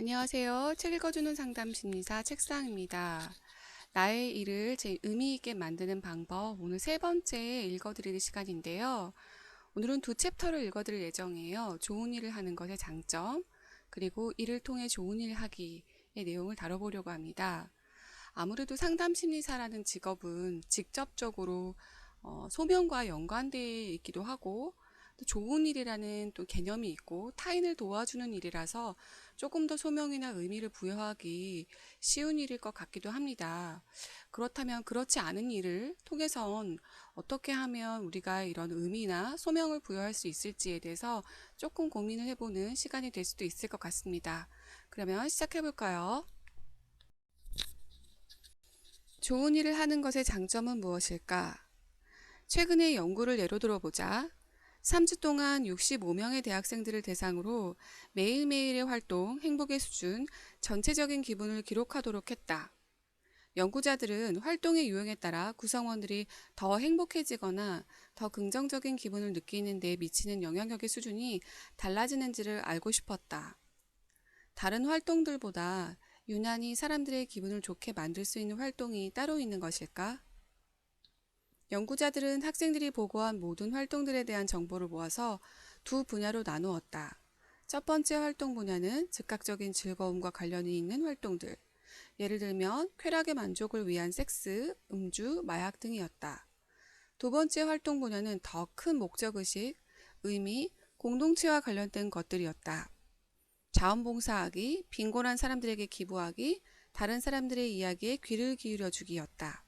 안녕하세요. 책 읽어주는 상담 심리사 책상입니다. 나의 일을 제 의미 있게 만드는 방법, 오늘 세 번째 읽어드리는 시간인데요. 오늘은 두 챕터를 읽어드릴 예정이에요. 좋은 일을 하는 것의 장점, 그리고 이를 통해 좋은 일 하기의 내용을 다뤄보려고 합니다. 아무래도 상담 심리사라는 직업은 직접적으로 소명과 연관되어 있기도 하고, 또 좋은 일이라는 또 개념이 있고 타인을 도와주는 일이라서 조금 더 소명이나 의미를 부여하기 쉬운 일일 것 같기도 합니다. 그렇다면 그렇지 않은 일을 통해선 어떻게 하면 우리가 이런 의미나 소명을 부여할 수 있을지에 대해서 조금 고민을 해보는 시간이 될 수도 있을 것 같습니다. 그러면 시작해 볼까요? 좋은 일을 하는 것의 장점은 무엇일까? 최근의 연구를 예로 들어보자. 3주 동안 65명의 대학생들을 대상으로 매일매일의 활동, 행복의 수준, 전체적인 기분을 기록하도록 했다. 연구자들은 활동의 유형에 따라 구성원들이 더 행복해지거나 더 긍정적인 기분을 느끼는 데 미치는 영향력의 수준이 달라지는지를 알고 싶었다. 다른 활동들보다 유난히 사람들의 기분을 좋게 만들 수 있는 활동이 따로 있는 것일까? 연구자들은 학생들이 보고한 모든 활동들에 대한 정보를 모아서 두 분야로 나누었다. 첫 번째 활동 분야는 즉각적인 즐거움과 관련이 있는 활동들. 예를 들면 쾌락의 만족을 위한 섹스, 음주, 마약 등이었다. 두 번째 활동 분야는 더 큰 목적의식, 의미, 공동체와 관련된 것들이었다. 자원봉사하기, 빈곤한 사람들에게 기부하기, 다른 사람들의 이야기에 귀를 기울여 주기였다.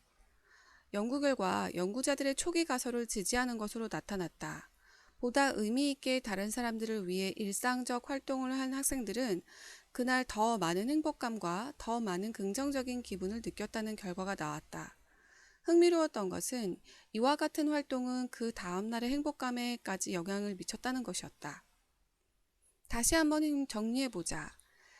연구 결과 연구자들의 초기 가설을 지지하는 것으로 나타났다. 보다 의미 있게 다른 사람들을 위해 일상적 활동을 한 학생들은 그날 더 많은 행복감과 더 많은 긍정적인 기분을 느꼈다는 결과가 나왔다. 흥미로웠던 것은 이와 같은 활동은 그 다음날의 행복감에까지 영향을 미쳤다는 것이었다. 다시 한번 정리해보자.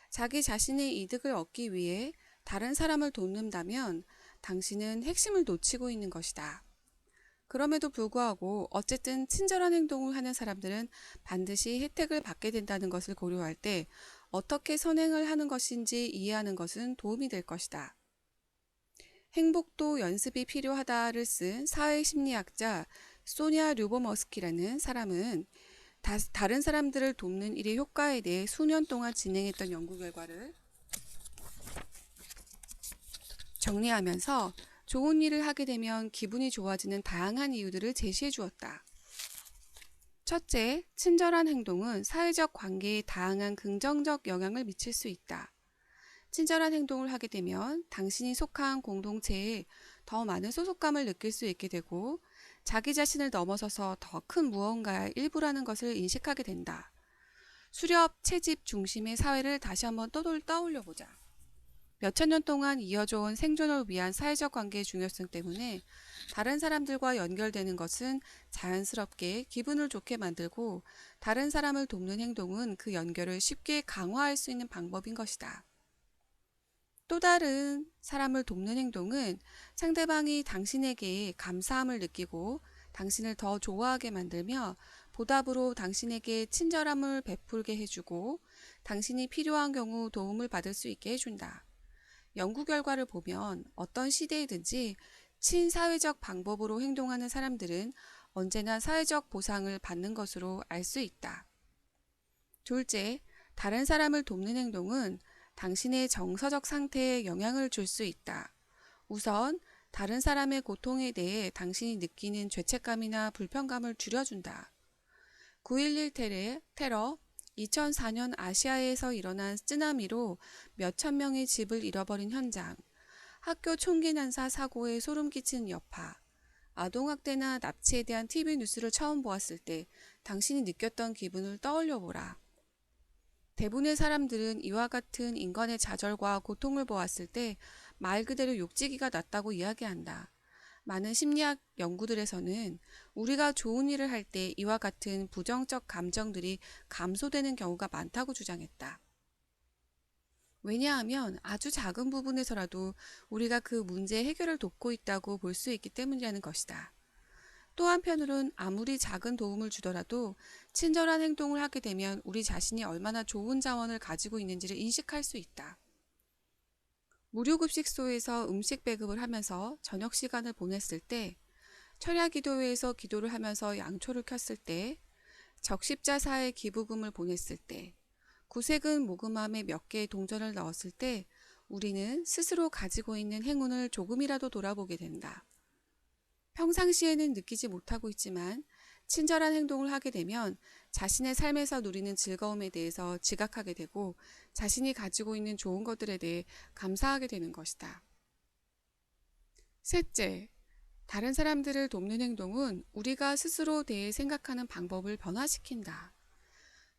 자기 자신의 이득을 얻기 위해 다른 사람을 돕는다면 당신은 핵심을 놓치고 있는 것이다. 그럼에도 불구하고 어쨌든 친절한 행동을 하는 사람들은 반드시 혜택을 받게 된다는 것을 고려할 때 어떻게 선행을 하는 것인지 이해하는 것은 도움이 될 것이다. 행복도 연습이 필요하다를 쓴 사회심리학자 소냐 류보머스키라는 사람은 다른 사람들을 돕는 일의 효과에 대해 수년 동안 진행했던 연구 결과를 정리하면서 좋은 일을 하게 되면 기분이 좋아지는 다양한 이유들을 제시해 주었다. 첫째, 친절한 행동은 사회적 관계에 다양한 긍정적 영향을 미칠 수 있다. 친절한 행동을 하게 되면 당신이 속한 공동체에 더 많은 소속감을 느낄 수 있게 되고 자기 자신을 넘어서서 더 큰 무언가의 일부라는 것을 인식하게 된다. 수렵, 채집 중심의 사회를 다시 한번 떠올려 보자. 몇천 년 동안 이어져 온 생존을 위한 사회적 관계의 중요성 때문에 다른 사람들과 연결되는 것은 자연스럽게 기분을 좋게 만들고 다른 사람을 돕는 행동은 그 연결을 쉽게 강화할 수 있는 방법인 것이다. 또 다른 사람을 돕는 행동은 상대방이 당신에게 감사함을 느끼고 당신을 더 좋아하게 만들며 보답으로 당신에게 친절함을 베풀게 해주고 당신이 필요한 경우 도움을 받을 수 있게 해준다. 연구 결과를 보면 어떤 시대이든지 친사회적 방법으로 행동하는 사람들은 언제나 사회적 보상을 받는 것으로 알 수 있다. 둘째, 다른 사람을 돕는 행동은 당신의 정서적 상태에 영향을 줄 수 있다. 우선 다른 사람의 고통에 대해 당신이 느끼는 죄책감이나 불편감을 줄여준다. 9.11 테러, 2004년 아시아에서 일어난 쓰나미로 몇천 명의 집을 잃어버린 현장, 학교 총기 난사 사고에 소름 끼치는 여파, 아동학대나 납치에 대한 TV 뉴스를 처음 보았을 때 당신이 느꼈던 기분을 떠올려 보라. 대부분의 사람들은 이와 같은 인간의 좌절과 고통을 보았을 때 말 그대로 욕지기가 났다고 이야기한다. 많은 심리학 연구들에서는 우리가 좋은 일을 할 때 이와 같은 부정적 감정들이 감소되는 경우가 많다고 주장했다. 왜냐하면 아주 작은 부분에서라도 우리가 그 문제 해결을 돕고 있다고 볼 수 있기 때문이라는 것이다. 또 한편으론 아무리 작은 도움을 주더라도 친절한 행동을 하게 되면 우리 자신이 얼마나 좋은 자원을 가지고 있는지를 인식할 수 있다. 무료급식소에서 음식 배급을 하면서 저녁 시간을 보냈을 때, 철야기도회에서 기도를 하면서 양초를 켰을 때, 적십자사에 기부금을 보냈을 때, 구세근 모금함에 몇 개의 동전을 넣었을 때 우리는 스스로 가지고 있는 행운을 조금이라도 돌아보게 된다. 평상시에는 느끼지 못하고 있지만 친절한 행동을 하게 되면 자신의 삶에서 누리는 즐거움에 대해서 지각하게 되고 자신이 가지고 있는 좋은 것들에 대해 감사하게 되는 것이다. 셋째, 다른 사람들을 돕는 행동은 우리가 스스로 대해 생각하는 방법을 변화시킨다.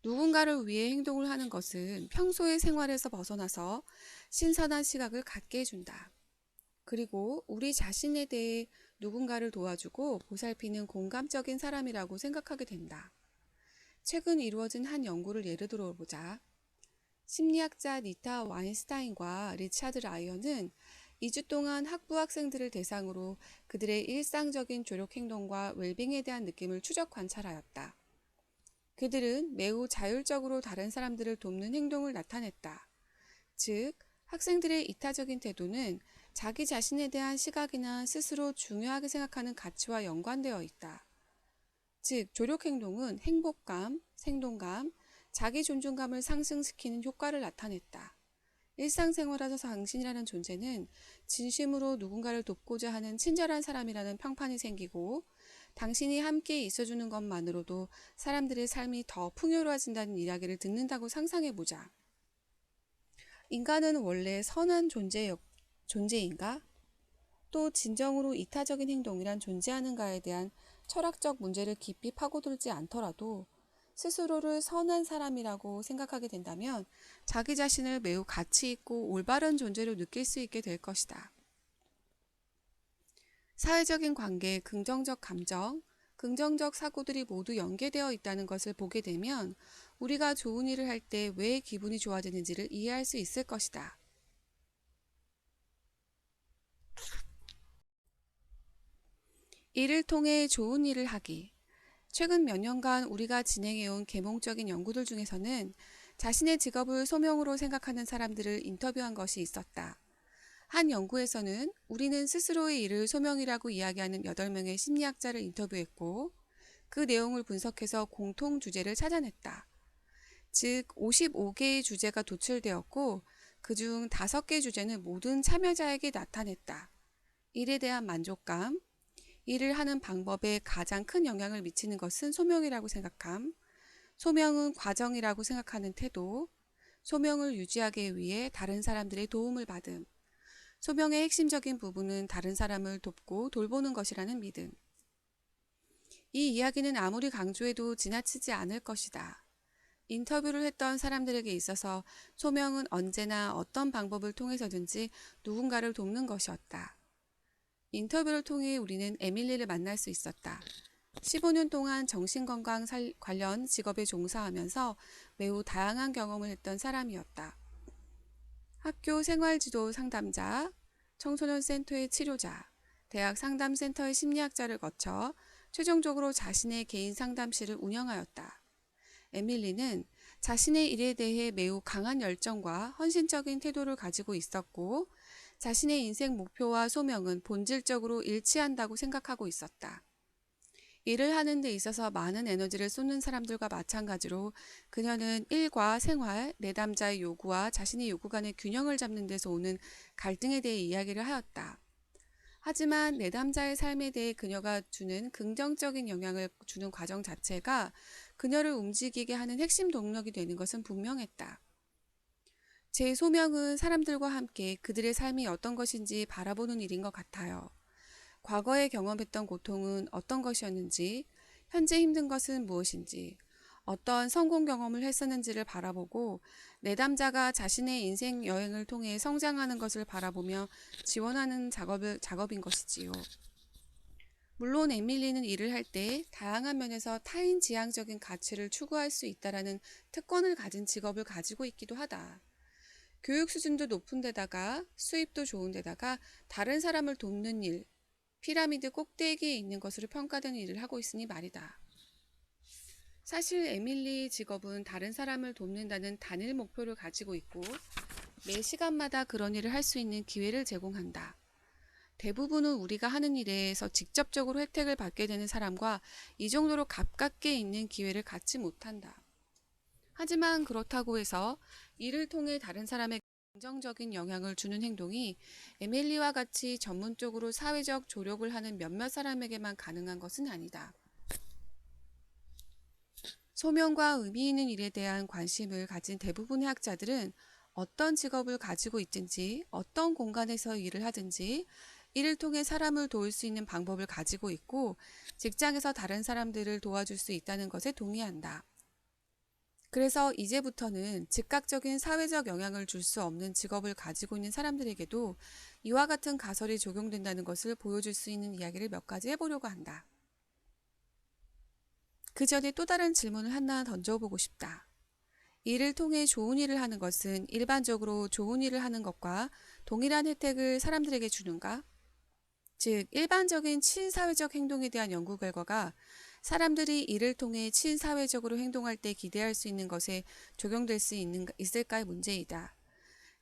누군가를 위해 행동을 하는 것은 평소의 생활에서 벗어나서 신선한 시각을 갖게 해준다. 그리고 우리 자신에 대해 누군가를 도와주고 보살피는 공감적인 사람이라고 생각하게 된다. 최근 이루어진 한 연구를 예를 들어보자. 심리학자 니타 와인스타인과 리차드 라이언은 2주 동안 학부 학생들을 대상으로 그들의 일상적인 조력 행동과 웰빙에 대한 느낌을 추적 관찰하였다. 그들은 매우 자율적으로 다른 사람들을 돕는 행동을 나타냈다. 즉, 학생들의 이타적인 태도는 자기 자신에 대한 시각이나 스스로 중요하게 생각하는 가치와 연관되어 있다. 즉, 조력 행동은 행복감, 생동감, 자기 존중감을 상승시키는 효과를 나타냈다. 일상생활에서 당신이라는 존재는 진심으로 누군가를 돕고자 하는 친절한 사람이라는 평판이 생기고, 당신이 함께 있어주는 것만으로도 사람들의 삶이 더 풍요로워진다는 이야기를 듣는다고 상상해보자. 인간은 원래 선한 존재인가? 또 진정으로 이타적인 행동이란 존재하는가에 대한 철학적 문제를 깊이 파고들지 않더라도 스스로를 선한 사람이라고 생각하게 된다면 자기 자신을 매우 가치 있고 올바른 존재로 느낄 수 있게 될 것이다. 사회적인 관계, 긍정적 감정, 긍정적 사고들이 모두 연계되어 있다는 것을 보게 되면 우리가 좋은 일을 할 때 왜 기분이 좋아지는지를 이해할 수 있을 것이다. 일을 통해 좋은 일을 하기. 최근 몇 년간 우리가 진행해온 계몽적인 연구들 중에서는 자신의 직업을 소명으로 생각하는 사람들을 인터뷰한 것이 있었다. 한 연구에서는 우리는 스스로의 일을 소명이라고 이야기하는 8명의 심리학자를 인터뷰했고, 그 내용을 분석해서 공통 주제를 찾아냈다. 즉 55개의 주제가 도출되었고, 그중 5개 주제는 모든 참여자에게 나타냈다. 일에 대한 만족감, 일을 하는 방법에 가장 큰 영향을 미치는 것은 소명이라고 생각함, 소명은 과정이라고 생각하는 태도, 소명을 유지하기 위해 다른 사람들의 도움을 받음, 소명의 핵심적인 부분은 다른 사람을 돕고 돌보는 것이라는 믿음. 이 이야기는 아무리 강조해도 지나치지 않을 것이다. 인터뷰를 했던 사람들에게 있어서 소명은 언제나 어떤 방법을 통해서든지 누군가를 돕는 것이었다. 인터뷰를 통해 우리는 에밀리를 만날 수 있었다. 15년 동안 정신건강 관련 직업에 종사하면서 매우 다양한 경험을 했던 사람이었다. 학교 생활지도 상담자, 청소년 센터의 치료자, 대학 상담센터의 심리학자를 거쳐 최종적으로 자신의 개인 상담실을 운영하였다. 에밀리는 자신의 일에 대해 매우 강한 열정과 헌신적인 태도를 가지고 있었고, 자신의 인생 목표와 소명은 본질적으로 일치한다고 생각하고 있었다. 일을 하는 데 있어서 많은 에너지를 쏟는 사람들과 마찬가지로 그녀는 일과 생활, 내담자의 요구와 자신의 요구 간의 균형을 잡는 데서 오는 갈등에 대해 이야기를 하였다. 하지만 내담자의 삶에 대해 그녀가 주는 긍정적인 영향을 주는 과정 자체가 그녀를 움직이게 하는 핵심 동력이 되는 것은 분명했다. 제 소명은 사람들과 함께 그들의 삶이 어떤 것인지 바라보는 일인 것 같아요. 과거에 경험했던 고통은 어떤 것이었는지, 현재 힘든 것은 무엇인지, 어떤 성공 경험을 했었는지를 바라보고 내담자가 자신의 인생 여행을 통해 성장하는 것을 바라보며 지원하는 작업인 것이지요. 물론 에밀리는 일을 할 때 다양한 면에서 타인 지향적인 가치를 추구할 수 있다라는 특권을 가진 직업을 가지고 있기도 하다. 교육 수준도 높은 데다가 수입도 좋은 데다가 다른 사람을 돕는 일, 피라미드 꼭대기에 있는 것으로 평가되는 일을 하고 있으니 말이다. 사실 에밀리의 직업은 다른 사람을 돕는다는 단일 목표를 가지고 있고 매 시간마다 그런 일을 할 수 있는 기회를 제공한다. 대부분은 우리가 하는 일에서 직접적으로 혜택을 받게 되는 사람과 이 정도로 가깝게 있는 기회를 갖지 못한다. 하지만 그렇다고 해서 이를 통해 다른 사람에게 긍정적인 영향을 주는 행동이 에밀리와 같이 전문적으로 사회적 조력을 하는 몇몇 사람에게만 가능한 것은 아니다. 소명과 의미 있는 일에 대한 관심을 가진 대부분의 학자들은 어떤 직업을 가지고 있든지 어떤 공간에서 일을 하든지 이를 통해 사람을 도울 수 있는 방법을 가지고 있고 직장에서 다른 사람들을 도와줄 수 있다는 것에 동의한다. 그래서 이제부터는 즉각적인 사회적 영향을 줄 수 없는 직업을 가지고 있는 사람들에게도 이와 같은 가설이 적용된다는 것을 보여줄 수 있는 이야기를 몇 가지 해보려고 한다. 그 전에 또 다른 질문을 하나 던져보고 싶다. 이를 통해 좋은 일을 하는 것은 일반적으로 좋은 일을 하는 것과 동일한 혜택을 사람들에게 주는가? 즉, 일반적인 친사회적 행동에 대한 연구 결과가 사람들이 이를 통해 친사회적으로 행동할 때 기대할 수 있는 것에 적용될 수 있을까의 문제이다.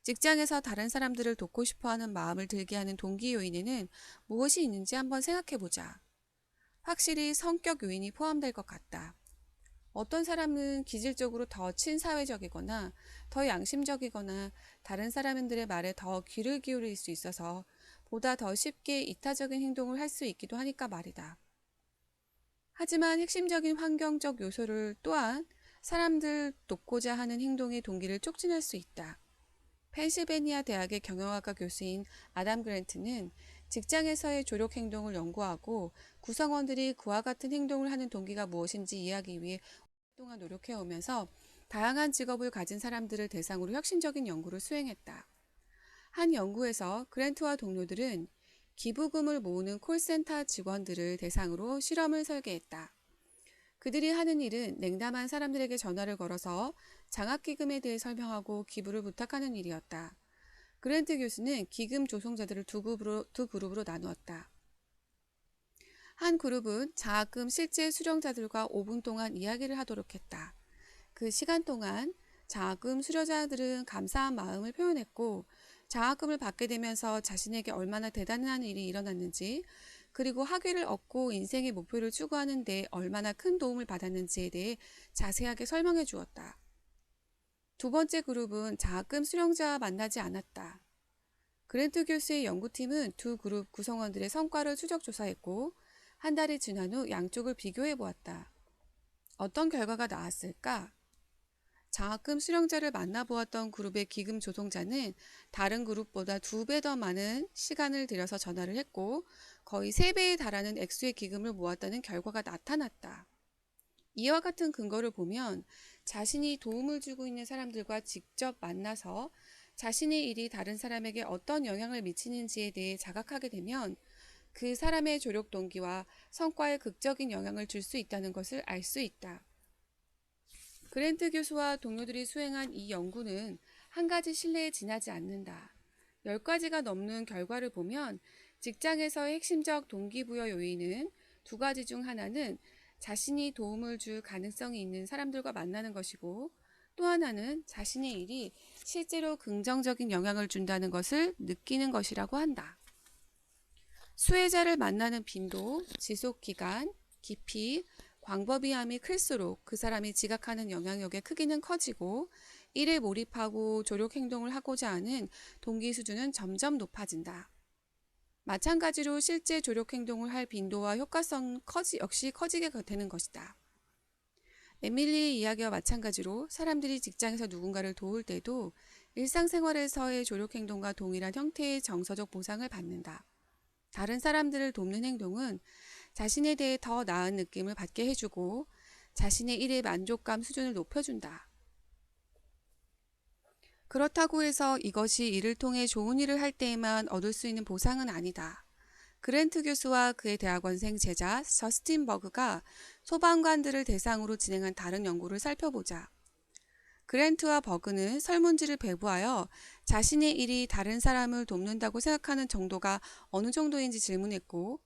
직장에서 다른 사람들을 돕고 싶어하는 마음을 들게 하는 동기 요인에는 무엇이 있는지 한번 생각해보자. 확실히 성격 요인이 포함될 것 같다. 어떤 사람은 기질적으로 더 친사회적이거나 더 양심적이거나 다른 사람들의 말에 더 귀를 기울일 수 있어서 보다 더 쉽게 이타적인 행동을 할 수 있기도 하니까 말이다. 하지만 핵심적인 환경적 요소를 또한 사람들 돕고자 하는 행동의 동기를 촉진할 수 있다. 펜실베니아 대학의 경영학과 교수인 아담 그랜트는 직장에서의 조력 행동을 연구하고 구성원들이 그와 같은 행동을 하는 동기가 무엇인지 이해하기 위해 오랫동안 노력해오면서 다양한 직업을 가진 사람들을 대상으로 혁신적인 연구를 수행했다. 한 연구에서 그랜트와 동료들은 기부금을 모으는 콜센터 직원들을 대상으로 실험을 설계했다. 그들이 하는 일은 냉담한 사람들에게 전화를 걸어서 장학기금에 대해 설명하고 기부를 부탁하는 일이었다. 그랜트 교수는 기금 조성자들을 두 그룹으로 나누었다. 한 그룹은 장학금 실제 수령자들과 5분 동안 이야기를 하도록 했다. 그 시간 동안 장학금 수령자들은 감사한 마음을 표현했고 장학금을 받게 되면서 자신에게 얼마나 대단한 일이 일어났는지 그리고 학위를 얻고 인생의 목표를 추구하는 데 얼마나 큰 도움을 받았는지에 대해 자세하게 설명해 주었다. 두 번째 그룹은 장학금 수령자와 만나지 않았다. 그랜트 교수의 연구팀은 두 그룹 구성원들의 성과를 추적 조사했고 한 달이 지난 후 양쪽을 비교해 보았다. 어떤 결과가 나왔을까? 장학금 수령자를 만나보았던 그룹의 기금 조성자는 다른 그룹보다 2배 더 많은 시간을 들여서 전화를 했고 거의 3배에 달하는 액수의 기금을 모았다는 결과가 나타났다. 이와 같은 근거를 보면 자신이 도움을 주고 있는 사람들과 직접 만나서 자신의 일이 다른 사람에게 어떤 영향을 미치는지에 대해 자각하게 되면 그 사람의 조력 동기와 성과에 극적인 영향을 줄 수 있다는 것을 알 수 있다. 그랜트 교수와 동료들이 수행한 이 연구는 한 가지 신뢰에 지나지 않는다. 10가지가 넘는 결과를 보면 직장에서의 핵심적 동기부여 요인은 2가지 중 하나는 자신이 도움을 줄 가능성이 있는 사람들과 만나는 것이고 또 하나는 자신의 일이 실제로 긍정적인 영향을 준다는 것을 느끼는 것이라고 한다. 수혜자를 만나는 빈도, 지속기간, 깊이, 광범위함이 클수록 그 사람이 지각하는 영향력의 크기는 커지고 일에 몰입하고 조력 행동을 하고자 하는 동기 수준은 점점 높아진다. 마찬가지로 실제 조력 행동을 할 빈도와 효과성 역시 커지게 되는 것이다. 에밀리의 이야기와 마찬가지로 사람들이 직장에서 누군가를 도울 때도 일상생활에서의 조력 행동과 동일한 형태의 정서적 보상을 받는다. 다른 사람들을 돕는 행동은 자신에 대해 더 나은 느낌을 받게 해주고 자신의 일의 만족감 수준을 높여준다. 그렇다고 해서 이것이 이를 통해 좋은 일을 할 때에만 얻을 수 있는 보상은 아니다. 그랜트 교수와 그의 대학원생 제자 저스틴 버그가 소방관들을 대상으로 진행한 다른 연구를 살펴보자. 그랜트와 버그는 설문지를 배부하여 자신의 일이 다른 사람을 돕는다고 생각하는 정도가 어느 정도인지 질문했고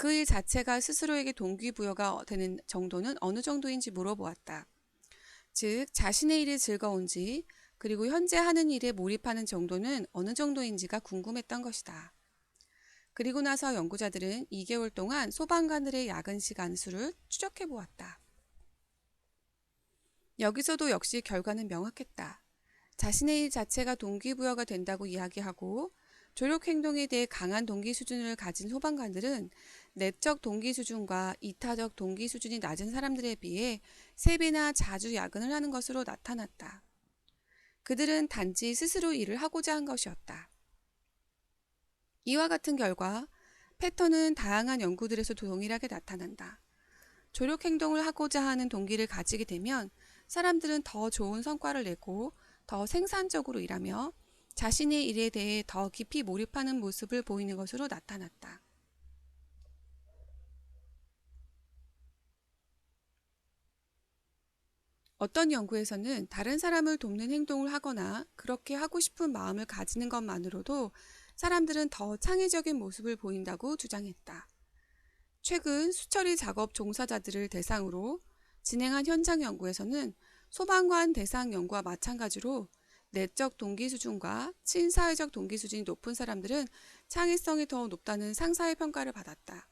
그 일 자체가 스스로에게 동기부여가 되는 정도는 어느 정도인지 물어보았다. 즉, 자신의 일이 즐거운지, 그리고 현재 하는 일에 몰입하는 정도는 어느 정도인지가 궁금했던 것이다. 그리고 나서 연구자들은 2개월 동안 소방관들의 야근 시간 수를 추적해 보았다. 여기서도 역시 결과는 명확했다. 자신의 일 자체가 동기부여가 된다고 이야기하고 조력 행동에 대해 강한 동기 수준을 가진 소방관들은 내적 동기 수준과 이타적 동기 수준이 낮은 사람들에 비해 3배나 자주 야근을 하는 것으로 나타났다. 그들은 단지 스스로 일을 하고자 한 것이었다. 이와 같은 결과 패턴은 다양한 연구들에서 동일하게 나타난다. 조력 행동을 하고자 하는 동기를 가지게 되면 사람들은 더 좋은 성과를 내고 더 생산적으로 일하며 자신의 일에 대해 더 깊이 몰입하는 모습을 보이는 것으로 나타났다. 어떤 연구에서는 다른 사람을 돕는 행동을 하거나 그렇게 하고 싶은 마음을 가지는 것만으로도 사람들은 더 창의적인 모습을 보인다고 주장했다. 최근 수처리 작업 종사자들을 대상으로 진행한 현장 연구에서는 소방관 대상 연구와 마찬가지로 내적 동기 수준과 친사회적 동기 수준이 높은 사람들은 창의성이 더 높다는 상사의 평가를 받았다.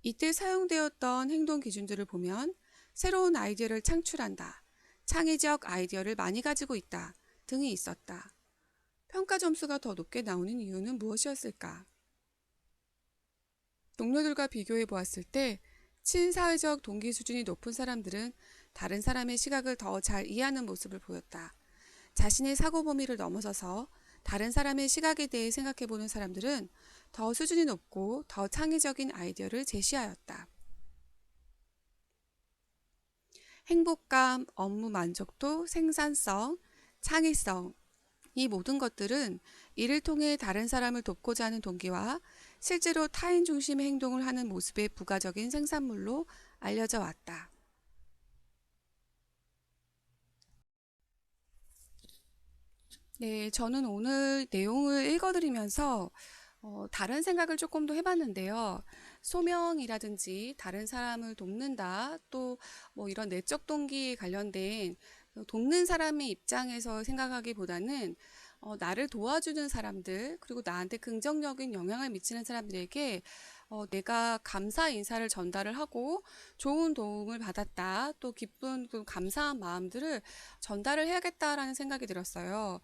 이때 사용되었던 행동 기준들을 보면 새로운 아이디어를 창출한다, 창의적 아이디어를 많이 가지고 있다 등이 있었다. 평가 점수가 더 높게 나오는 이유는 무엇이었을까? 동료들과 비교해 보았을 때 친사회적 동기 수준이 높은 사람들은 다른 사람의 시각을 더 잘 이해하는 모습을 보였다. 자신의 사고 범위를 넘어서서 다른 사람의 시각에 대해 생각해보는 사람들은 더 수준이 높고 더 창의적인 아이디어를 제시하였다. 행복감, 업무 만족도, 생산성, 창의성, 이 모든 것들은 이를 통해 다른 사람을 돕고자 하는 동기와 실제로 타인 중심의 행동을 하는 모습의 부가적인 생산물로 알려져 왔다. 네, 저는 오늘 내용을 읽어드리면서 다른 생각을 조금 더 해봤는데요. 소명이라든지 다른 사람을 돕는다, 또 뭐 이런 내적 동기에 관련된 돕는 사람의 입장에서 생각하기보다는 나를 도와주는 사람들, 그리고 나한테 긍정적인 영향을 미치는 사람들에게 내가 감사 인사를 전달을 하고 좋은 도움을 받았다, 또 기쁜 그 감사한 마음들을 전달을 해야겠다라는 생각이 들었어요.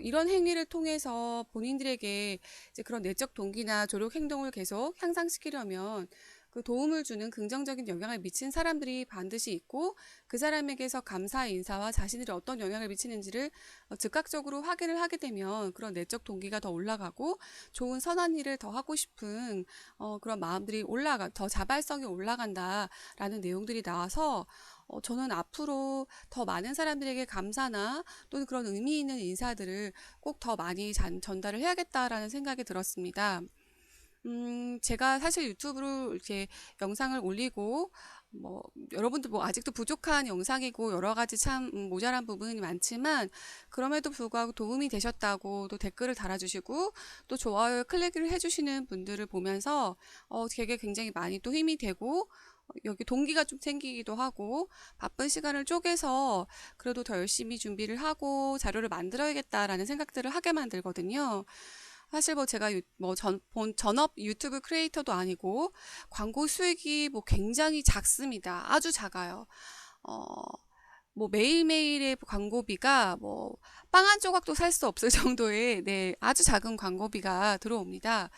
이런 행위를 통해서 본인들에게 이제 그런 내적 동기나 조력 행동을 계속 향상시키려면 그 도움을 주는 긍정적인 영향을 미친 사람들이 반드시 있고 그 사람에게서 감사 인사와 자신들이 어떤 영향을 미치는지를 즉각적으로 확인을 하게 되면 그런 내적 동기가 더 올라가고 좋은 선한 일을 더 하고 싶은 그런 마음들이 더 자발성이 올라간다라는 내용들이 나와서 저는 앞으로 더 많은 사람들에게 감사나 또는 그런 의미 있는 인사들을 꼭 더 많이 전달을 해야겠다라는 생각이 들었습니다. 제가 사실 유튜브로 이렇게 영상을 올리고, 여러분들 아직도 부족한 영상이고, 여러 가지 참 모자란 부분이 많지만, 그럼에도 불구하고 도움이 되셨다고 또 댓글을 달아주시고, 또 좋아요 클릭을 해주시는 분들을 보면서, 되게 굉장히 많이 또 힘이 되고, 여기 동기가 좀 생기기도 하고 바쁜 시간을 쪼개서 그래도 더 열심히 준비를 하고 자료를 만들어야겠다라는 생각들을 하게 만들거든요. 사실 제가 전업 유튜브 크리에이터도 아니고 광고 수익이 굉장히 작습니다. 아주 작아요. 매일매일의 광고비가 빵 한 조각도 살 수 없을 정도의 네, 아주 작은 광고비가 들어옵니다.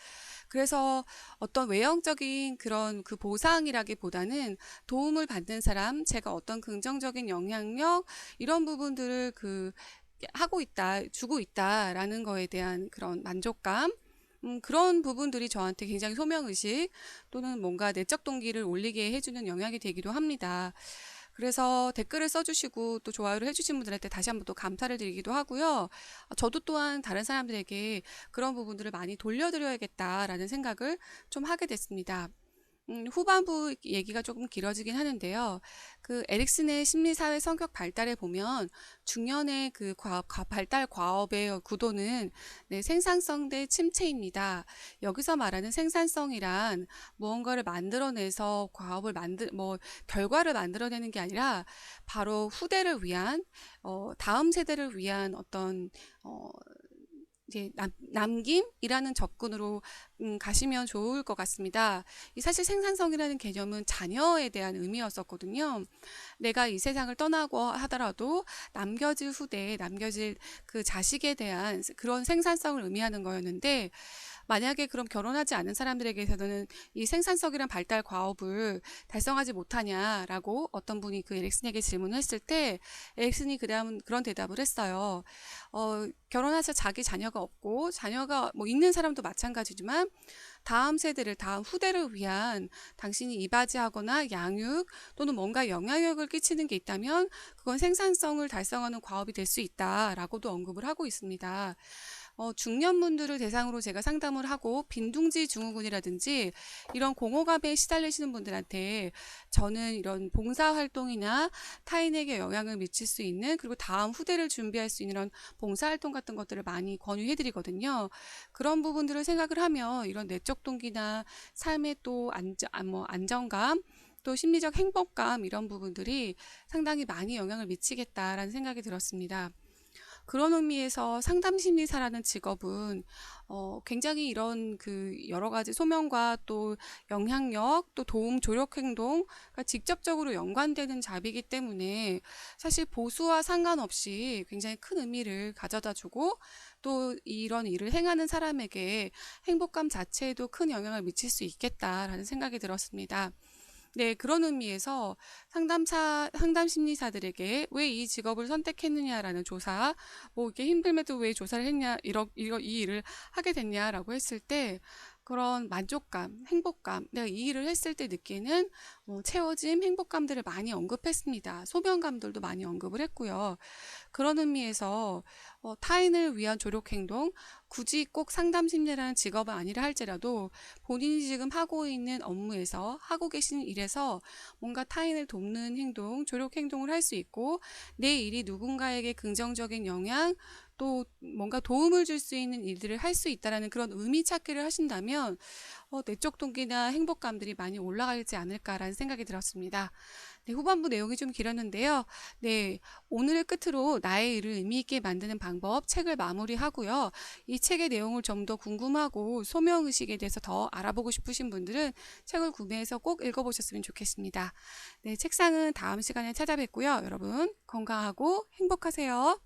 그래서 어떤 외형적인 그런 그 보상이라기보다는 도움을 받는 사람, 제가 어떤 긍정적인 영향력, 이런 부분들을 하고 있다, 주고 있다라는 거에 대한 그런 만족감, 그런 부분들이 저한테 굉장히 소명의식 또는 뭔가 내적 동기를 올리게 해주는 영향이 되기도 합니다. 그래서 댓글을 써주시고 또 좋아요를 해주신 분들한테 다시 한번 또 감사를 드리기도 하고요. 저도 또한 다른 사람들에게 그런 부분들을 많이 돌려드려야겠다라는 생각을 좀 하게 됐습니다. 후반부 얘기가 조금 길어지긴 하는데요. 그 에릭슨의 심리사회 성격 발달에 보면 중년의 그 발달 과업의 구도는 네, 생산성 대 침체입니다. 여기서 말하는 생산성이란 무언가를 만들어내서 결과를 만들어내는 게 아니라 바로 후대를 위한, 다음 세대를 위한 어떤, 어, 이제 남김이라는 접근으로 가시면 좋을 것 같습니다. 이 사실 생산성이라는 개념은 자녀에 대한 의미였었거든요. 내가 이 세상을 떠나고 하더라도 남겨질 후대에 남겨질 그 자식에 대한 그런 생산성을 의미하는 거였는데, 만약에 그럼 결혼하지 않은 사람들에게서는 이 생산성이란 발달 과업을 달성하지 못하냐라고 어떤 분이 그 에릭슨에게 질문을 했을 때 에릭슨이 그다음 그런 대답을 했어요. 결혼해서 자기 자녀가 없고 자녀가 뭐 있는 사람도 마찬가지지만 다음 세대를, 다음 후대를 위한 당신이 이바지하거나 양육 또는 뭔가 영향력을 끼치는 게 있다면 그건 생산성을 달성하는 과업이 될 수 있다라고도 언급을 하고 있습니다. 중년분들을 대상으로 제가 상담을 하고 빈둥지 증후군이라든지 이런 공허감에 시달리시는 분들한테 저는 이런 봉사활동이나 타인에게 영향을 미칠 수 있는, 그리고 다음 후대를 준비할 수 있는 이런 봉사활동 같은 것들을 많이 권유해드리거든요. 그런 부분들을 생각을 하면 이런 내적 동기나 삶의 또 안정감, 또 심리적 행복감, 이런 부분들이 상당히 많이 영향을 미치겠다라는 생각이 들었습니다. 그런 의미에서 상담심리사라는 직업은 굉장히 이런 그 여러 가지 소명과 또 영향력, 또 도움, 조력 행동과 직접적으로 연관되는 잡이기 때문에 사실 보수와 상관없이 굉장히 큰 의미를 가져다 주고, 또 이런 일을 행하는 사람에게 행복감 자체에도 큰 영향을 미칠 수 있겠다라는 생각이 들었습니다. 네, 그런 의미에서 상담 심리사들에게 왜 이 직업을 선택했느냐라는 조사, 뭐 이렇게 힘들면도 왜 조사를 했냐, 이 일을 하게 됐냐라고 했을 때 그런 만족감, 행복감, 내가 이 일을 했을 때 느끼는 채워짐, 행복감들을 많이 언급했습니다. 소명감들도 많이 언급을 했고요. 그런 의미에서 타인을 위한 조력 행동, 굳이 꼭 상담 심리라는 직업은 아니라 할지라도 본인이 지금 하고 있는 업무에서, 하고 계신 일에서 뭔가 타인을 돕는 행동, 조력 행동을 할 수 있고 내 일이 누군가에게 긍정적인 영향, 또 뭔가 도움을 줄 수 있는 일들을 할 수 있다라는 그런 의미 찾기를 하신다면 내적 동기나 행복감들이 많이 올라가지 않을까라는 생각이 들었습니다. 네, 후반부 내용이 좀 길었는데요. 네, 오늘을 끝으로 나의 일을 의미 있게 만드는 방법 책을 마무리하고요. 이 책의 내용을 좀 더 궁금하고 소명의식에 대해서 더 알아보고 싶으신 분들은 책을 구매해서 꼭 읽어보셨으면 좋겠습니다. 네, 책상은 다음 시간에 찾아뵙고요. 여러분 건강하고 행복하세요.